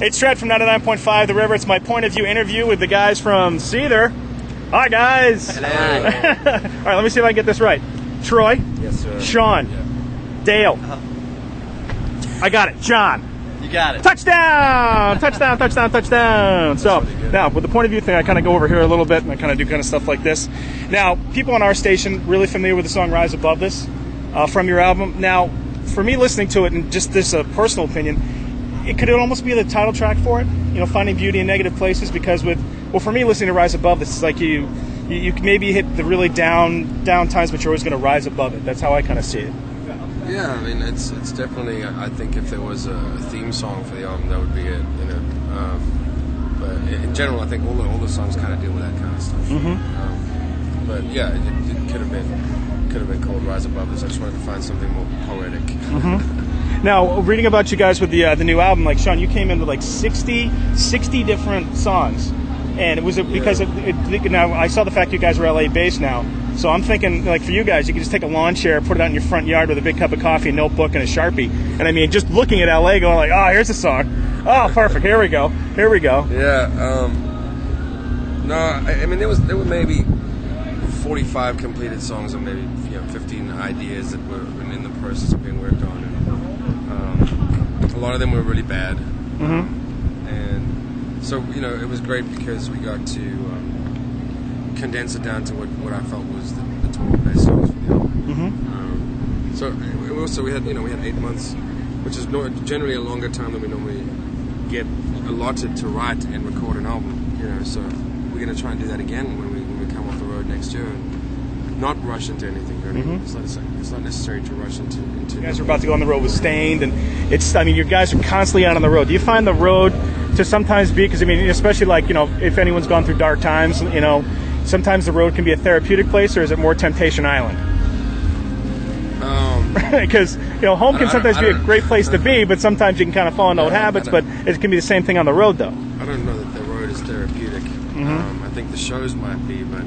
It's Shred from 99.5 The River. It's my point of view interview with the guys from Seether. Hi, guys. Hello. All right, let me see if I can get this right. Troy. Yes, sir. Sean. Yeah. Dale. I got it. John. You got it. Touchdown! Touchdown, touchdown, touchdown. So, now, with the point of view thing, I kind of go over here a little bit, and I kind of do kind of stuff like this. Now, people on our station really familiar with the song Rise Above This from your album. Now, for me listening to it, and just this personal opinion, it could almost be the title track for it, you know, finding beauty in negative places, because for me listening to Rise Above This, it's like you maybe hit the really down times, but you're always going to rise above it. That's how I kind of see it. Yeah, I mean, it's definitely, I think if there was a theme song for the album, that would be it, you know. But in general, I think all the songs kind of deal with that kind of stuff. Mm-hmm. But yeah, it could have been called Rise Above This. I just wanted to find something more poetic. Mm-hmm. Now, reading about you guys with the new album, like Sean, you came in with like 60 different songs, and it was because now I saw the fact you guys are LA based now, so I'm thinking like for you guys, you could just take a lawn chair, put it out in your front yard with a big cup of coffee, a notebook, and a Sharpie, and I mean just looking at LA, going like, oh, here's a song, oh, perfect, here we go. Yeah. No, I mean there were maybe 45 completed songs, and maybe 15 ideas that were in the process of being worked on. A lot of them were really bad, and so it was great because we got to condense it down to what I felt was the total best songs for the album. So we had 8 months, which is generally a longer time than we normally get allotted to write and record an album. So we're going to try and do that again when we come off the road next year. And not rush into anything. It's not necessary to rush into. You guys are about to go on the road with Stained, and you guys are constantly out on the road. Do you find the road to sometimes be, because especially like if anyone's gone through dark times, sometimes the road can be a therapeutic place, or is it more Temptation Island? Because home can sometimes be a great place to be, but sometimes you can kind of fall into old habits. But it can be the same thing on the road, though. I don't know that the road is therapeutic. I think the shows might be, but.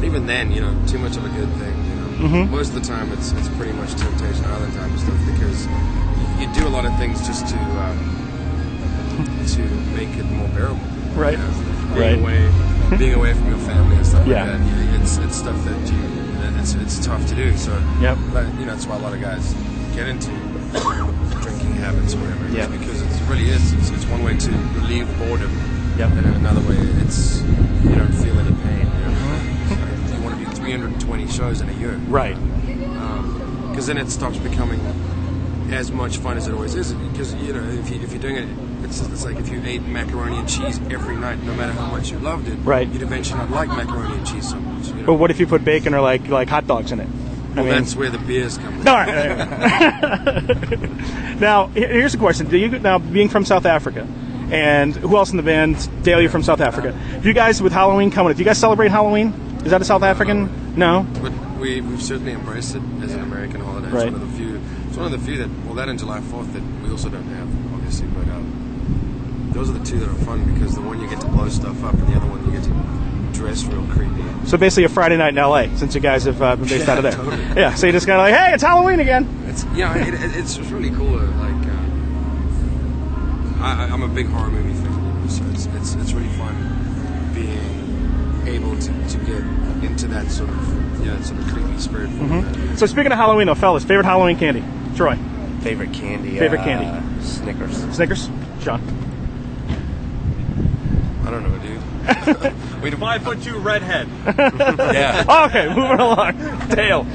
Even then, too much of a good thing. Most of the time, it's pretty much Temptation Island type of stuff, because you do a lot of things just to make it more bearable. Right. Being away from your family and stuff Yeah. like that. It's stuff that it's tough to do. So, yep. But that's why a lot of guys get into drinking habits or whatever. Yeah. Because it really is. It's one way to relieve boredom. Yep. And another way, it's you don't feel any pain. 320 shows in a year. Right. Because then it stops becoming as much fun as it always is. Because if you're doing it, it's like if you ate macaroni and cheese every night, no matter how much you loved it, right, you'd eventually not like macaroni and cheese so much. But what if you put bacon or like hot dogs in it? Well, that's where the beers come in. All right. Now, here's a question: now being from South Africa, and who else in the band? Dale, you're from South Africa. Do you guys, with Halloween coming up, do you guys celebrate Halloween? Is that a South African? No. But we've certainly embraced it as an American holiday. Right. It's one of the few that, that and July 4th that we also don't have, obviously. But those are the two that are fun, because the one you get to blow stuff up, and the other one you get to dress real creepy. So basically a Friday night in LA, since you guys have been based out of there. Totally. Yeah. So you just kind of like, hey, it's Halloween again. It's it's really cool. I'm a big horror movie fan, so it's really fun being able to get into that sort of creepy spirit. So speaking of Halloween, though, fellas, favorite Halloween candy? Troy. Favorite candy? Snickers. Sean. I don't know, dude. We 5'2" redhead. Yeah. Okay, moving along. Dale.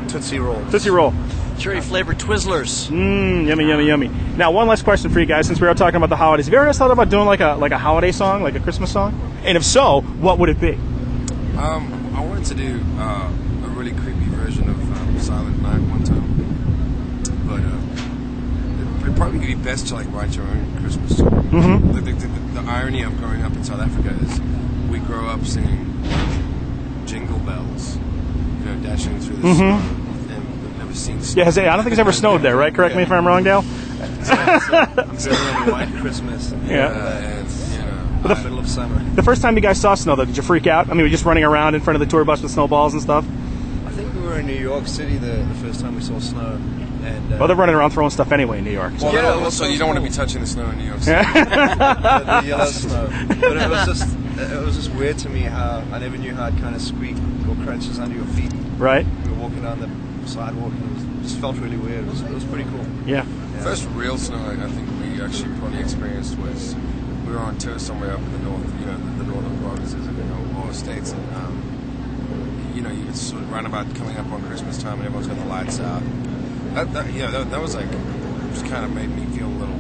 Tootsie Roll. Tootsie Roll. Cherry flavored Twizzlers. Yummy. Now, one last question for you guys, since we were talking about the holidays. Have you ever thought about doing like a holiday song, like a Christmas song? And if so, what would it be? I wanted to do a really creepy version of Silent Night one time, but it'd probably be best to write your own Christmas song. The irony of growing up in South Africa is we grow up singing jingle bells, dashing through the snow, and we've never seen snow. Yeah, I don't think it's ever snowed there, right? Correct me if I'm wrong, Dale. It's a white Christmas. The middle of summer. The first time you guys saw snow, though, did you freak out? I mean, were you just running around in front of the tour bus with snowballs and stuff? I think we were in New York City the first time we saw snow. And, well, they're running around throwing stuff anyway in New York. So. Well, Yeah, also, so you don't want to be touching the snow in New York City. the yellow snow. But it was just weird to me how I never knew how it kind of squeaked or crunches under your feet. Right. We were walking down the sidewalk and it just felt really weird. It was pretty cool. Yeah. First real snow I think we actually probably experienced was we were on tour somewhere up in the north, the northern provinces and all the states, and it's sort of round about coming up on Christmas time and everyone's got the lights out. That was like just kind of made me feel a little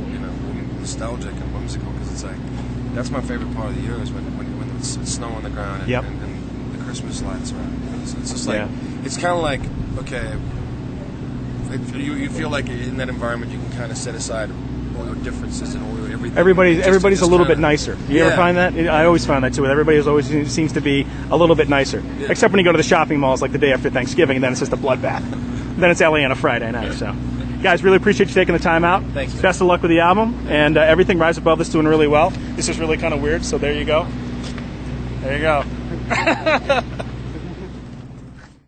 nostalgic and whimsical, because it's like that's my favorite part of the year is when it's snow on the ground and, yep. and the Christmas lights around. So it's just like it's kind of like okay. You feel like in that environment you can kind of set aside all your differences and all your everything. Everybody's a little bit nicer. You ever find that? I always find that too. Everybody always seems to be a little bit nicer, except when you go to the shopping malls like the day after Thanksgiving, and then it's just a bloodbath. Then it's LA on a Friday night. So, guys, really appreciate you taking the time out. Thanks. Best of luck with the album and everything. Rise Above this doing really well. This is really kind of weird. So there you go. There you go.